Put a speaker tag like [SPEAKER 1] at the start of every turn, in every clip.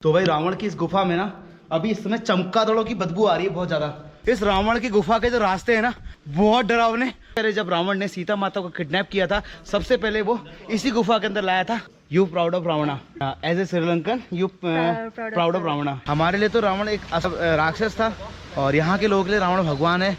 [SPEAKER 1] तो भाई रावण की इस गुफा में ना अभी इस समय चमगादड़ों की बदबू आ रही है बहुत ज्यादा। इस रावण की गुफा के जो रास्ते हैं ना बहुत डरावने। पहले जब रावण ने सीता माता को किडनैप किया था सबसे पहले वो इसी गुफा के अंदर लाया था। You proud of Ravana as a Sri Lankan, you proud of Ravana. हमारे लिए तो रावण एक राक्षस था और यहाँ के लोगों के लिए रावण भगवान है।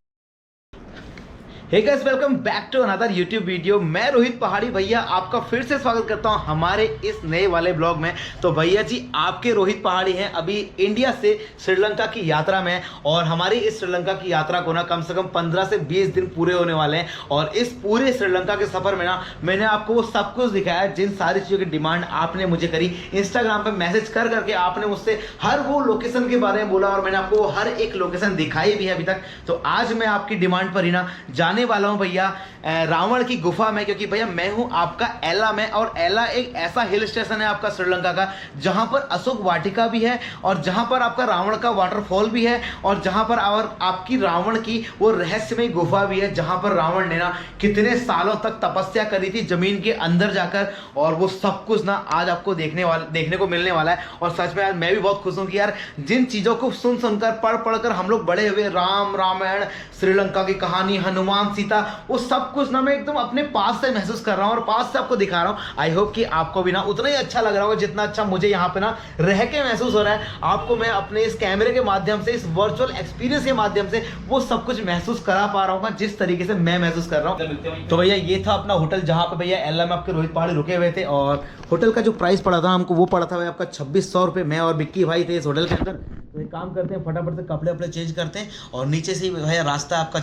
[SPEAKER 1] Hey guys, welcome back to another YouTube video. मैं रोहित पहाड़ी भैया आपका फिर से स्वागत करता हूं हमारे इस नए वाले ब्लॉग में। तो भैया जी आपके रोहित पहाड़ी हैं अभी इंडिया से श्रीलंका की यात्रा में और हमारी इस श्रीलंका की यात्रा को ना कम से कम 15 से 20 दिन पूरे होने वाले हैं। और इस पूरे श्रीलंका के सफर में ना मैंने आपको वो सब कुछ दिखाया जिन सारी चीज़ों की डिमांड आपने मुझे करी। इंस्टाग्राम पर मैसेज कर करके आपने मुझसे हर वो लोकेशन के बारे में बोला और मैंने आपको हर एक लोकेशन दिखाई भी है अभी तक। तो आज मैं आपकी डिमांड पर ही ना जाने वाला हूं भैया रावण की गुफा में, क्योंकि भैया मैं हूं आपका एला में और एला एक ऐसा हिल स्टेशन है आपका श्रीलंका का जहां पर अशोक वाटिका भी है और जहां पर आपका रावण का वाटरफॉल भी है और जहां पर आपकी रावण की वो रहस्यमय गुफा भी है जहां पर रावण ने ना कितने सालों तक तपस्या करी थी जमीन के अंदर जाकर। और वो सब कुछ ना आज आपको देखने को मिलने वाला है। और सच में यार मैं भी बहुत खुश हूं कि यार जिन चीजों को सुन सुनकर पढ़ कर हम लोग बड़े हुए, रामायण, श्रीलंका की कहानी, हनुमान, सीता, वो सब कुछ ना मैं एकदम अपने पास से महसूस कर रहा हूँ और पास से आपको दिखा रहा हूँ। आई होप कि आपको भी ना उतना ही अच्छा लग रहा होगा जितना अच्छा मुझे यहाँ पे ना रह के महसूस हो रहा है। आपको मैं अपने इस कैमरे के माध्यम से, इस वर्चुअल एक्सपीरियंस के माध्यम से वो सब कुछ महसूस करा पा रहा हूँ जिस तरीके से मैं महसूस कर रहा हूँ। तो भैया ये था अपना होटल जहाँ पे भैया एला में आपके रोहित पहाड़ी रुके हुए थे और होटल का जो प्राइस पड़ा था हमको वो पड़ा था भाई आपका 2600 रुपये। मैं और बिक्की भाई थे इस होटल के अंदर। तो एक काम करते हैं फटाफट से कपड़े वपड़े चेंज करते हैं और नीचे से भैया रास्ता आपका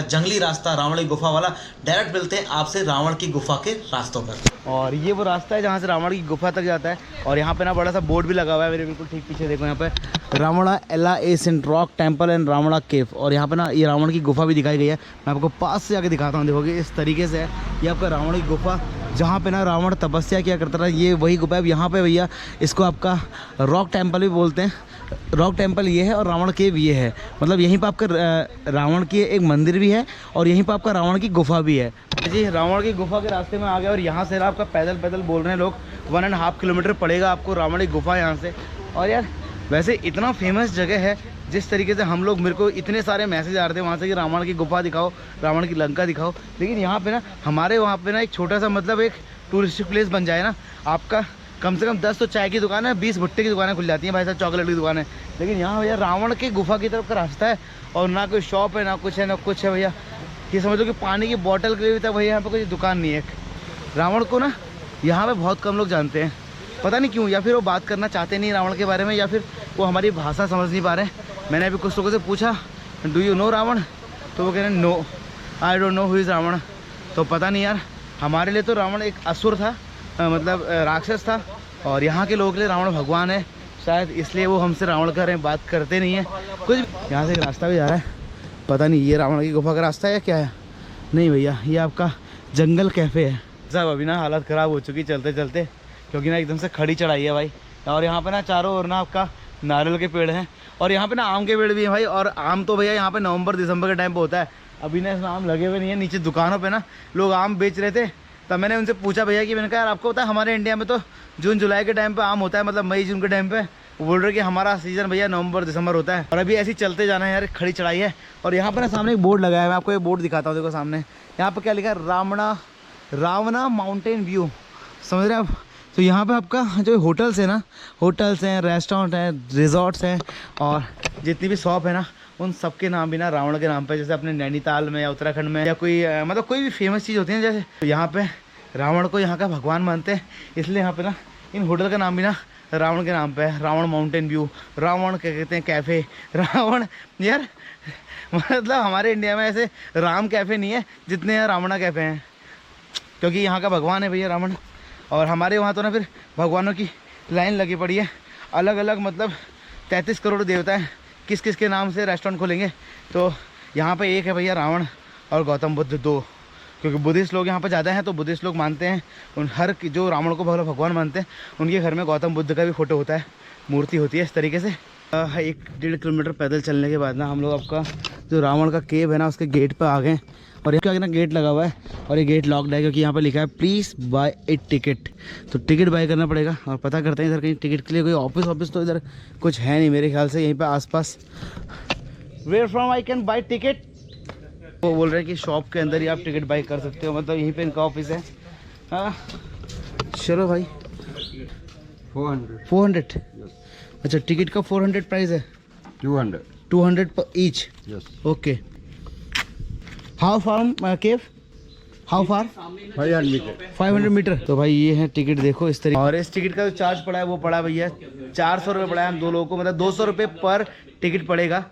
[SPEAKER 1] जंगली रास्ता रावण की गुफा वाला। डायरेक्ट मिलते हैं आपसे रावण की गुफा के रास्तों पर। और ये वो रास्ता है जहाँ से रावण की गुफा तक जाता है और यहाँ पे ना बड़ा सा बोर्ड भी लगा हुआ है मेरे बिल्कुल ठीक पीछे। देखो यहाँ पे रावणा एला एसेंट रॉक टेम्पल एंड रावणा केव। और यहाँ पे ना ये रावण की गुफा भी दिखाई गई है। मैं आपको पास से जाके दिखाता हूँ। देखोगे इस तरीके से है ये आपका रावण की गुफा जहाँ पे ना रावण तपस्या किया करता था। ये वही गुफा है। यहाँ पे भैया इसको आपका रॉक टेम्पल भी बोलते हैं। रॉक टेम्पल ये है और रावण केव ये है। मतलब यहीं पर आपका रावण की एक मंदिर भी है और यहीं पर आपका रावण की गुफा भी है जी। रावण की गुफा के रास्ते में आ गया और यहाँ से ना आपका पैदल बोल रहे हैं लोग 1.5 किलोमीटर पड़ेगा आपको रावण की गुफा यहाँ से। और यार वैसे इतना फेमस जगह है जिस तरीके से हम लोग, मेरे को इतने सारे मैसेज आ रहे थे वहाँ से कि रावण की गुफा दिखाओ, रावण की लंका दिखाओ। लेकिन यहाँ पे ना हमारे वहाँ पे ना एक छोटा सा मतलब एक टूरिस्ट प्लेस बन जाए ना आपका, कम से कम 10 तो चाय की दुकान है, 20 भुट्टे की दुकानें खुल जाती हैं भाई साहब, चॉकलेट की दुकान है। लेकिन यहाँ भैया रावण की गुफा की तरफ का रास्ता है और ना कोई शॉप है, ना कुछ है भैया। ये समझ लो कि पानी की बोतल के लिए भी तक भैया यहाँ पे कोई दुकान नहीं है। रावण को ना यहाँ पे बहुत कम लोग जानते हैं, पता नहीं क्यों। या फिर वो बात करना चाहते नहीं रावण के बारे में या फिर वो हमारी भाषा समझ नहीं पा रहे। मैंने अभी कुछ लोगों से पूछा डू यू नो रावण, तो वो कह रहे हैं no I don't know who is Ravan. तो पता नहीं यार, हमारे लिए तो रावण एक असुर था, मतलब राक्षस था और यहाँ के लोगों के लिए रावण भगवान है शायद, इसलिए वो हमसे रावण के बारे में बात करते नहीं है कुछ। यहाँ से एक रास्ता भी जा रहा है, पता नहीं ये रावण की गुफा का रास्ता है या क्या है। नहीं भैया ये आपका जंगल कैफ़े है साहब। अभी ना हालत ख़राब हो चुकी चलते चलते, क्योंकि ना एकदम से खड़ी चढ़ाई है भाई। और यहाँ पे ना चारों ओर ना आपका नारियल के पेड़ हैं और यहाँ पे ना आम के पेड़ भी हैं भाई। और आम तो भैया यहाँ पे नवंबर दिसंबर के टाइम पे होता है। अभी ना इसमें आम लगे हुए नहीं है। नीचे दुकानों पे ना लोग आम बेच रहे थे, तब मैंने उनसे पूछा भैया कि मैंने कहा यार आपको पता है हमारे इंडिया में तो जून जुलाई के टाइम पे आम होता है, मतलब मई जून के टाइम पे। वो बोल रहे कि हमारा सीज़न भैया नवंबर दिसंबर होता है। और अभी ऐसे ही चलते जाना है यार, खड़ी चढ़ाई है। और यहाँ पर ना सामने एक बोर्ड लगाया है, मैं आपको ये बोर्ड दिखाता हूँ। देखो सामने यहाँ पर क्या लिखा है, रावणा माउंटेन व्यू, समझ रहे हैं आप। तो यहाँ पे आपका जो होटल्स है ना, होटल्स हैं, रेस्टोरेंट हैं, रिजॉर्ट्स हैं और जितनी भी शॉप है ना उन सब के नाम भी ना रावण के नाम पे, जैसे अपने नैनीताल में या उत्तराखंड में या कोई मतलब कोई भी फेमस चीज़ होती है जैसे, तो यहाँ पे रावण को यहाँ का भगवान मानते हैं, इसलिए यहाँ पे ना इन होटल का नाम भी ना रावण के नाम पे है। रावण माउंटेन व्यू, रावण क्या कहते हैं कैफ़े, रावण यार मतलब हमारे इंडिया में ऐसे राम कैफ़े नहीं है जितने यहाँ रावणा कैफ़े हैं, क्योंकि यहाँ का भगवान है भैया रावण। और हमारे वहाँ तो ना फिर भगवानों की लाइन लगी पड़ी है, अलग अलग मतलब 33 करोड़ देवता है, किस किस के नाम से रेस्टोरेंट खोलेंगे। तो यहाँ पे एक है भैया रावण और गौतम बुद्ध, 2, क्योंकि बुद्धिस्ट लोग यहाँ पे ज़्यादा हैं। तो बुद्धिस्ट लोग मानते हैं उन जो रावण को भगवान मानते हैं उनके घर में गौतम बुद्ध का भी फोटो होता है, मूर्ति होती है इस तरीके से। 1-1.5 किलोमीटर पैदल चलने के बाद ना हम लोग आपका जो रावण का केव है ना उसके गेट पर आ गए। और यहाँ ना गेट लगा हुआ है और ये गेट लॉक्ड है क्योंकि यहाँ पे लिखा है प्लीज़ बाय ए टिकट। तो टिकट बाय करना पड़ेगा और पता करते हैं इधर कहीं टिकट के लिए कोई ऑफिस तो इधर कुछ है नहीं मेरे ख्याल से यहीं पे आसपास। Where from I can buy ticket. वो बोल रहे हैं कि शॉप के अंदर ही आप टिकट बाय कर सकते हो, मतलब यहीं पे इनका ऑफिस है। हाँ चलो भाई 400 अच्छा टिकट का 400 प्राइस है। 200 per each. Okay how far cave how far 500 metre. तो भाई ये है टिकट देखो इस तरीके। और इस टिकट का जो चार्ज पड़ा है वो पड़ा भैया 400 रुपये पड़ा है हम दो लोगों को, मतलब 200 रुपये पर टिकट पड़ेगा।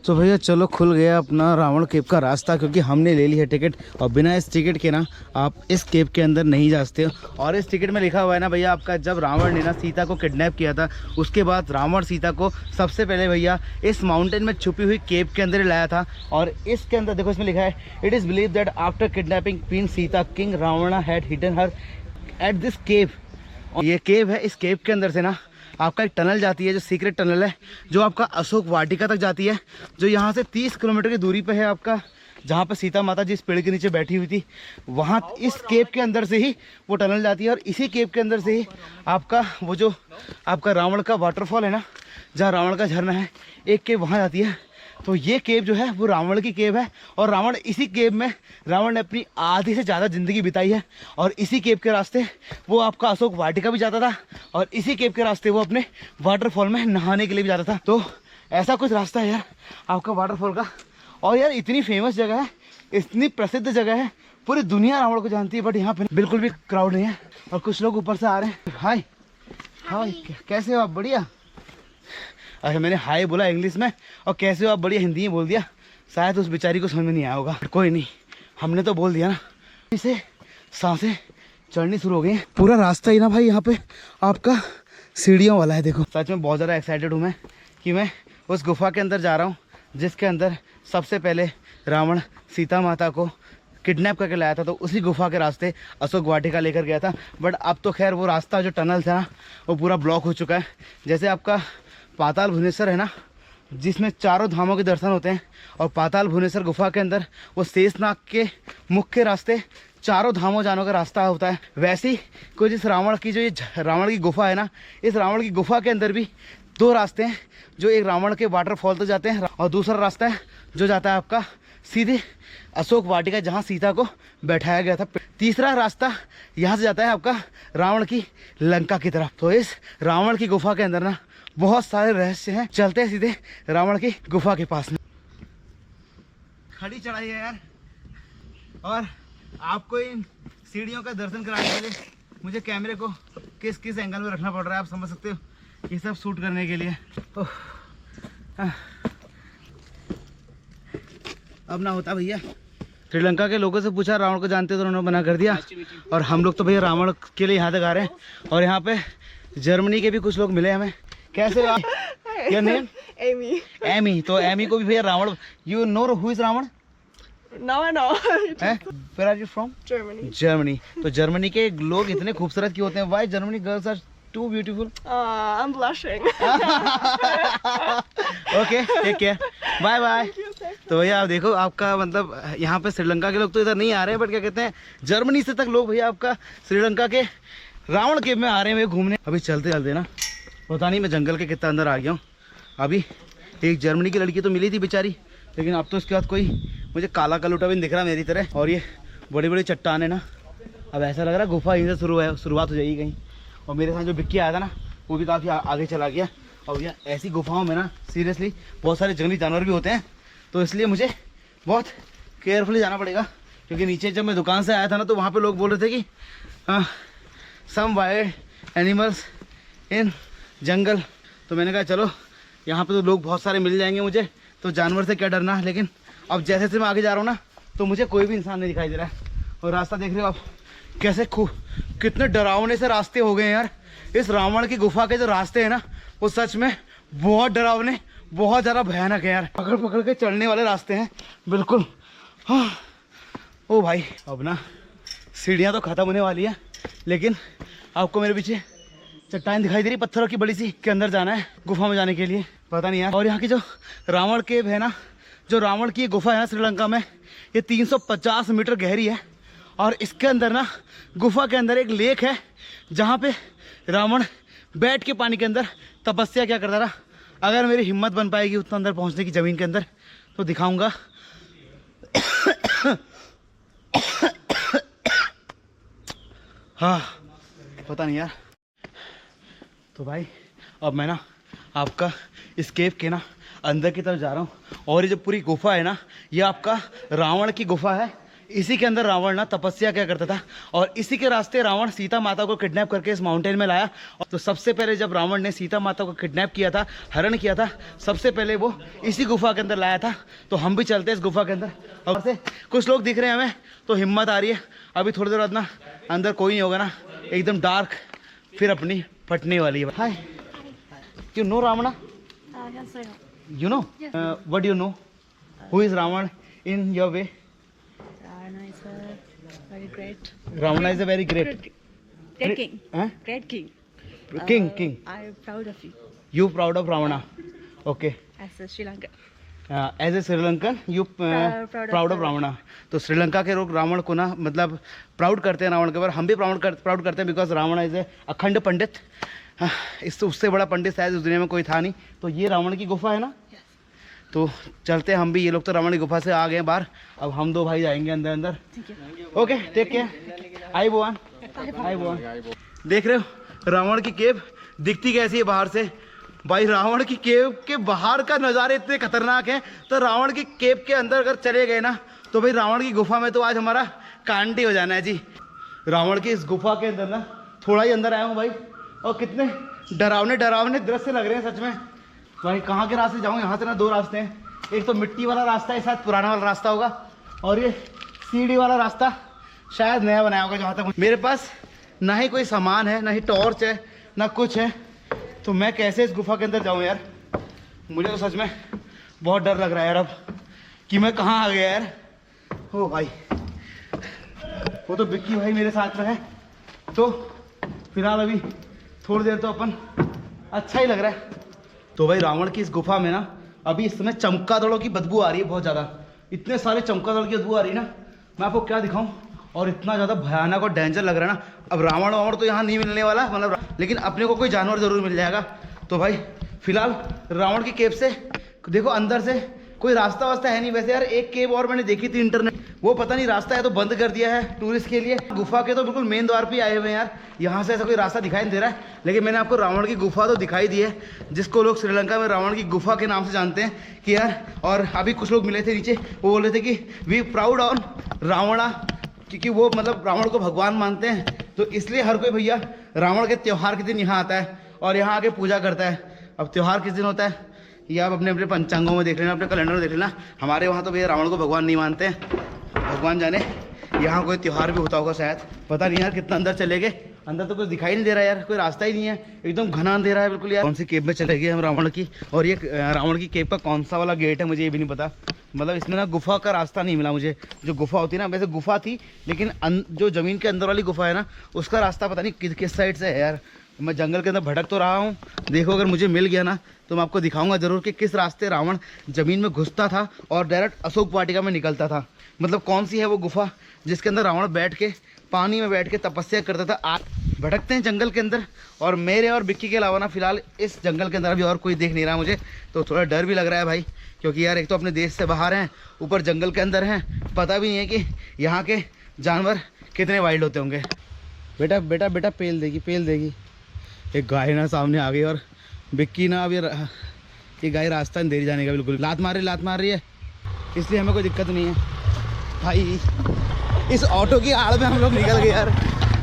[SPEAKER 1] तो भैया चलो खुल गया अपना रावण केव का रास्ता क्योंकि हमने ले ली है टिकट और बिना इस टिकट के ना आप इस केव के अंदर नहीं जा सकते। और इस टिकट में लिखा हुआ है ना भैया आपका, जब रावण ने ना सीता को किडनैप किया था उसके बाद रावण सीता को सबसे पहले भैया इस माउंटेन में छुपी हुई केव के अंदर लाया था। और इसके अंदर देखो इसमें लिखा है it is believe that after kidnapping queen Sita king Ravan had hidden her at this cave. ये केव है, इस केव के अंदर से ना आपका एक टनल जाती है जो सीक्रेट टनल है जो आपका अशोक वाटिका तक जाती है, जो यहाँ से 30 किलोमीटर की दूरी पे है आपका, जहाँ पे सीता माता जिस पेड़ के नीचे बैठी हुई थी वहाँ इस केव के अंदर से ही वो टनल जाती है। और इसी केव के अंदर से ही आपका वो जो आपका रावण का वाटरफॉल है ना, जहाँ रावण का झरना है, एक केव वहाँ जाती है। तो ये केव जो है वो रावण की केव है और रावण इसी केव में रावण ने अपनी आधी से ज़्यादा ज़िंदगी बिताई है। और इसी केव के रास्ते वो आपका अशोक वाटिका भी जाता था और इसी केव के रास्ते वो अपने वाटरफॉल में नहाने के लिए भी जाता था। तो ऐसा कुछ रास्ता है यार आपका वाटरफॉल का। और यार इतनी फेमस जगह है, इतनी प्रसिद्ध जगह है, पूरी दुनिया रावण को जानती है, बट यहाँ पे बिल्कुल भी क्राउड नहीं है। और कुछ लोग ऊपर से आ रहे हैं। हाय हाय कैसे हो आप? बढ़िया। अच्छा मैंने हाय बोला इंग्लिश में और कैसे हो आप बढ़िया हिंदी में बोल दिया, शायद उस बेचारी को समझ में नहीं आया होगा। कोई नहीं, हमने तो बोल दिया ना। इसे सांसें चढ़नी शुरू हो गई हैं। पूरा रास्ता ही ना भाई यहाँ पे आपका सीढ़ियों वाला है। देखो सच में बहुत ज़्यादा एक्साइटेड हूँ मैं कि मैं उस गुफा के अंदर जा रहा हूँ जिसके अंदर सबसे पहले रावण सीता माता को किडनैप करके लाया था। तो उसी गुफा के रास्ते अशोक वाटिका लेकर गया था। बट अब तो खैर वो रास्ता जो टनल था ना वो पूरा ब्लॉक हो चुका है। जैसे आपका पाताल भुवनेश्वर है ना, जिसमें चारों धामों के दर्शन होते हैं, और पाताल भुवनेश्वर गुफा के अंदर वो शेषनाग के मुख्य रास्ते चारों धामों जाने का रास्ता होता है। वैसे ही कुछ इस रावण की जो ये रावण की गुफा है ना, इस रावण की गुफा के अंदर भी दो रास्ते हैं, जो एक रावण के वाटरफॉल तक जाते हैं और दूसरा रास्ता है जो जाता है आपका सीधे अशोक वाटिका जहाँ सीता को बैठाया गया था। तीसरा रास्ता यहाँ से जाता है आपका रावण की लंका की तरफ। तो इस रावण की गुफा के अंदर ना बहुत सारे रहस्य हैं। चलते हैं सीधे रावण की गुफा के पास में। खड़ी चढ़ाई है यार, और आपको इन सीढ़ियों का दर्शन कराने के लिए मुझे कैमरे को किस किस एंगल में रखना पड़ रहा है, आप समझ सकते हो, ये सब शूट करने के लिए। अब ना होता भैया। श्रीलंका के लोगों से पूछा रावण को जानते तो उन्होंने मना कर दिया, और हम लोग तो भैया रावण के लिए यहाँ तक आ रहे हैं। और यहाँ पे जर्मनी के भी कुछ लोग मिले हमें। कैसे हो? Your name?
[SPEAKER 2] Amy.
[SPEAKER 1] एमी। तो एमी को भी भैया Ravan, you know who is Ravan?
[SPEAKER 2] Now I know.
[SPEAKER 1] Where are you from?
[SPEAKER 2] Germany.
[SPEAKER 1] Germany. तो जर्मनी के लोग इतने खूबसूरत क्यों होते हैं? Why Germany girls are too beautiful?
[SPEAKER 2] I'm blushing.
[SPEAKER 1] Okay take care, bye bye. तो भैया आप देखो, आपका मतलब यहाँ पे श्रीलंका के लोग तो इधर नहीं आ रहे हैं, बट क्या कहते हैं जर्मनी से तक लोग भैया आपका श्रीलंका के रावण केव में आ रहे हैं घूमने। अभी चलते चलते ना पता नहीं मैं जंगल के कितना अंदर आ गया हूँ। अभी एक जर्मनी की लड़की तो मिली थी बेचारी, लेकिन अब तो उसके बाद कोई मुझे काला कलूटा भी नहीं दिख रहा मेरी तरह। और ये बड़ी बड़ी चट्टान है ना, अब ऐसा लग रहा है गुफा यहीं से शुरुआत हो जाएगी कहीं। और मेरे साथ जो बिक्की आया था ना वो भी काफ़ी आगे चला गया। और भैया ऐसी गुफाओं में ना सीरियसली बहुत सारे जंगली जानवर भी होते हैं, तो इसलिए मुझे बहुत केयरफुली जाना पड़ेगा। क्योंकि नीचे जब मैं दुकान से आया था ना तो वहाँ पर लोग बोल रहे थे कि सम वाइल्ड एनिमल्स इन जंगल। तो मैंने कहा चलो यहाँ पे तो लोग बहुत सारे मिल जाएंगे मुझे, तो जानवर से क्या डरना। लेकिन अब जैसे जैसे मैं आगे जा रहा हूँ ना तो मुझे कोई भी इंसान नहीं दिखाई दे रहा है। और रास्ता देख रहे हो आप कैसे कितने डरावने से रास्ते हो गए हैं यार। इस रावण की गुफा के जो रास्ते हैं ना वो सच में बहुत डरावने, बहुत ज़्यादा भयानक है यार। पकड़ पकड़ के चढ़ने वाले रास्ते हैं बिल्कुल। हाँ ओ भाई, अब ना सीढ़ियाँ तो ख़त्म होने वाली है, लेकिन आपको मेरे पीछे चट्टान दिखाई दे रही पत्थरों की बड़ी सी, के अंदर जाना है गुफा में जाने के लिए। पता नहीं यार। और यहाँ की जो रावण केव है ना जो रावण की ये गुफा है ना श्रीलंका में, ये 350 मीटर गहरी है। और इसके अंदर ना, गुफा के अंदर एक लेक है जहाँ पे रावण बैठ के पानी के अंदर तपस्या क्या करता था। अगर मेरी हिम्मत बन पाएगी उतना अंदर पहुँचने की, ज़मीन के अंदर, तो दिखाऊंगा। हाँ पता नहीं यार। तो भाई अब मैं ना आपका इस केव के ना अंदर की तरफ जा रहा हूँ। और ये जो पूरी गुफा है ना, ये आपका रावण की गुफा है। इसी के अंदर रावण ना तपस्या क्या करता था, और इसी के रास्ते रावण सीता माता को किडनैप करके इस माउंटेन में लाया। तो सबसे पहले जब रावण ने सीता माता को किडनैप किया था, हरण किया था, सबसे पहले वो इसी गुफा के अंदर लाया था। तो हम भी चलते हैं इस गुफा के अंदर। और से कुछ लोग दिख रहे हैं हमें, तो हिम्मत आ रही है। अभी थोड़ी देर बाद ना अंदर कोई नहीं होगा ना, एकदम डार्क, फिर अपनी फटने वाली है। Hi, you know Ravana?
[SPEAKER 2] Yes, I know.
[SPEAKER 1] You know? What do you know? Who is Ravan in your way?
[SPEAKER 2] Ravana is a very great.
[SPEAKER 1] Ravana is a very great.
[SPEAKER 2] Great king.
[SPEAKER 1] Huh?
[SPEAKER 2] Great king.
[SPEAKER 1] King.
[SPEAKER 2] I'm proud of you
[SPEAKER 1] You proud of Ravana? Okay.
[SPEAKER 2] as a Sri Lanka.
[SPEAKER 1] As a Sri Lankan, you proud of Ravana. तो श्रीलंका के लोग रावण को ना मतलब proud करते हैं रावण के ऊपर। हम भी प्राउड करते हैं, बिकॉज रावण इज ए अखंड पंडित। इससे उससे बड़ा पंडित शायद इस दुनिया में कोई था नहीं। तो ये रावण की गुफा है ना।
[SPEAKER 2] Yes.
[SPEAKER 1] तो चलते हैं हम भी। ये लोग तो रावण की गुफा से आ गए बाहर, अब हम दो भाई जाएंगे अंदर।
[SPEAKER 2] Thank you.
[SPEAKER 1] Okay, take care. I बोआन। देख रहे हो रावण की केव दिखती कैसी है बाहर से। भाई रावण की केव के बाहर का नज़ारे इतने खतरनाक हैं, तो रावण की केव के अंदर अगर चले गए ना, तो भाई रावण की गुफा में तो आज हमारा कांड ही हो जाना है जी। रावण की इस गुफा के अंदर ना थोड़ा ही अंदर आया हूँ भाई, और कितने डरावने दृश्य लग रहे हैं सच में। भाई कहाँ के रास्ते जाऊँ? यहाँ से ना दो रास्ते हैं। एक तो मिट्टी वाला रास्ता है, शायद पुराना वाला रास्ता होगा, और ये सीढ़ी वाला रास्ता शायद नया बनाया होगा। जहाँ तक मेरे पास ना ही कोई सामान है, ना ही टॉर्च है, ना कुछ है, तो मैं कैसे इस गुफा के अंदर जाऊँ यार? मुझे तो सच में बहुत डर लग रहा है यार अब, कि मैं कहाँ आ गया यार। ओ भाई, वो तो बिक्की भाई मेरे साथ में है, तो फिलहाल अभी थोड़ी देर तो अपन अच्छा ही लग रहा है। तो भाई रावण की इस गुफा में ना अभी इस समय चमगादड़ों की बदबू आ रही है बहुत ज़्यादा। इतने सारे चमगादड़ की बदबू आ रही है ना, मैं आपको क्या दिखाऊं। और इतना ज़्यादा भयानक और डेंजर लग रहा है ना। अब रावण तो यहाँ नहीं मिलने वाला मतलब, लेकिन अपने को कोई जानवर ज़रूर मिल जाएगा। तो भाई फिलहाल रावण की केव से देखो अंदर से कोई रास्ता वास्ता है नहीं। वैसे यार एक केव और मैंने देखी थी इंटरनेट, वो पता नहीं रास्ता है तो बंद कर दिया है टूरिस्ट के लिए। गुफा के तो बिल्कुल मेन द्वार पे आए हुए हैं यार, यहाँ से ऐसा कोई रास्ता दिखाई नहीं दे रहा है। लेकिन मैंने आपको रावण की गुफा तो दिखाई दी है, जिसको लोग श्रीलंका में रावण की गुफा के नाम से जानते हैं कि यार। और अभी कुछ लोग मिले थे नीचे, वो बोल रहे थे कि वी प्राउड ऑन रावणा, क्योंकि वो मतलब रावण को भगवान मानते हैं। तो इसलिए हर कोई भैया रावण के त्यौहार के दिन यहाँ आता है और यहाँ आके पूजा करता है। अब त्यौहार किस दिन होता है ये आप अपने अपने पंचांगों में देख लेना, अपने कैलेंडर में देख लेना। हमारे वहाँ तो भैया रावण को भगवान नहीं मानते हैं, भगवान जाने यहाँ कोई त्यौहार भी होता होगा शायद, पता नहीं यार। कितना अंदर चले गए, अंदर तो कुछ दिखाई नहीं दे रहा यार, कोई रास्ता ही नहीं है, एकदम घना अंधेरा है बिल्कुल यार। कौन सी केव में चले गए हम रावण की, और ये रावण की केव का कौन सा वाला गेट है मुझे ये भी नहीं पता। मतलब इसमें ना गुफा का रास्ता नहीं मिला मुझे। जो गुफा होती है ना, वैसे गुफा थी, लेकिन जो ज़मीन के अंदर वाली गुफा है ना, उसका रास्ता पता नहीं किस साइड से है यार। मैं जंगल के अंदर भटक तो रहा हूँ, देखो अगर मुझे मिल गया ना तो मैं आपको दिखाऊंगा ज़रूर कि किस रास्ते रावण ज़मीन में घुसता था और डायरेक्ट अशोक वाटिका में निकलता था। मतलब कौन सी है वो गुफा जिसके अंदर रावण बैठ के पानी में बैठ के तपस्या करता था। आज भटकते हैं जंगल के अंदर, और मेरे और बिक्की के अलावा ना फिलहाल इस जंगल के अंदर अभी और कोई देख नहीं रहा मुझे। तो थोड़ा डर भी लग रहा है भाई, क्योंकि यार एक तो अपने देश से बाहर हैं, ऊपर जंगल के अंदर हैं, पता भी नहीं है कि यहाँ के जानवर कितने वाइल्ड होते होंगे। बेटा बेटा बेटा पेल देगी। एक गाय ना सामने आ गई, और बिक्की ना अब ये गाय रास्ता नहीं दे रही जाने का, बिल्कुल लात मार रही है, इसलिए हमें कोई दिक्कत नहीं है भाई। इस ऑटो की आड़ में हम लोग निकल गए यार।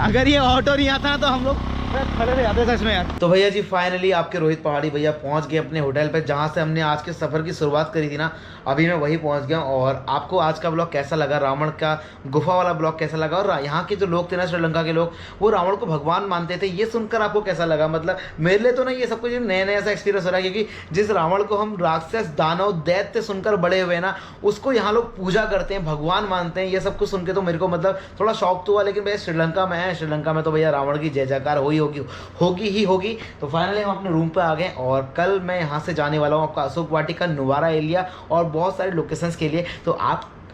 [SPEAKER 1] अगर ये ऑटो नहीं आता ना तो हम लोग खड़े रह जाते सच में यार। तो भैया जी फाइनली आपके रोहित पहाड़ी भैया पहुंच गए अपने होटल पे, जहां से हमने आज के सफ़र की शुरुआत करी थी ना, अभी मैं वहीं पहुंच गया। और आपको आज का ब्लॉग कैसा लगा, रावण का गुफा वाला ब्लॉग कैसा लगा, और यहाँ के जो लोग थे ना श्रीलंका के लोग, वो रावण को भगवान मानते थे, ये सुनकर आपको कैसा लगा? मतलब मेरे लिए तो ना ये सब कुछ नया सा एक्सपीरियंस हो रहा है, क्योंकि जिस रावण को हम राक्षस दानव दैत्य सुनकर बड़े हुए ना, उसको यहाँ लोग पूजा करते हैं, भगवान मानते हैं। ये सब कुछ सुन के तो मेरे को मतलब थोड़ा शौक तो हुआ, लेकिन भैया श्रीलंका में है, श्रीलंका में तो भैया रावण की जय जयकार हो ही
[SPEAKER 3] होगी होगी होगी ही होगी। तो फाइनली हम अपने रूम पे आ गए और कल मैं यहाँ से जाने वाला हूँ आपका अशोक वाटिका, नुवारा एरिया और बहुत सारे लोकेशंस के लिए।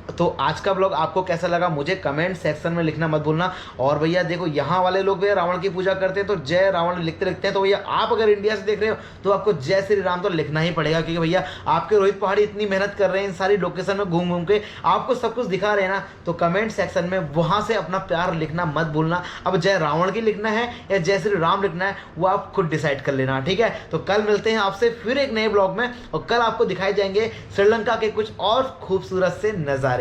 [SPEAKER 3] तो आज का ब्लॉग आपको कैसा लगा मुझे कमेंट सेक्शन में लिखना मत भूलना। और भैया देखो यहाँ वाले लोग भैया रावण की पूजा करते हैं तो जय रावण लिखते हैं। तो भैया आप अगर इंडिया से देख रहे हो तो आपको जय श्री राम तो लिखना ही पड़ेगा, क्योंकि भैया आपके रोहित पहाड़ी इतनी मेहनत कर रहे हैं इन सारी लोकेशन में घूम घूम के आपको सब कुछ दिखा रहे हैं ना। तो कमेंट सेक्शन में वहाँ से अपना प्यार लिखना मत भूलना। अब जय रावण की लिखना है या जय श्री राम लिखना है वो आप खुद डिसाइड कर लेना, ठीक है। तो कल मिलते हैं आपसे फिर एक नए ब्लॉग में और कल आपको दिखाए जाएंगे श्रीलंका के कुछ और खूबसूरत से नज़ारे।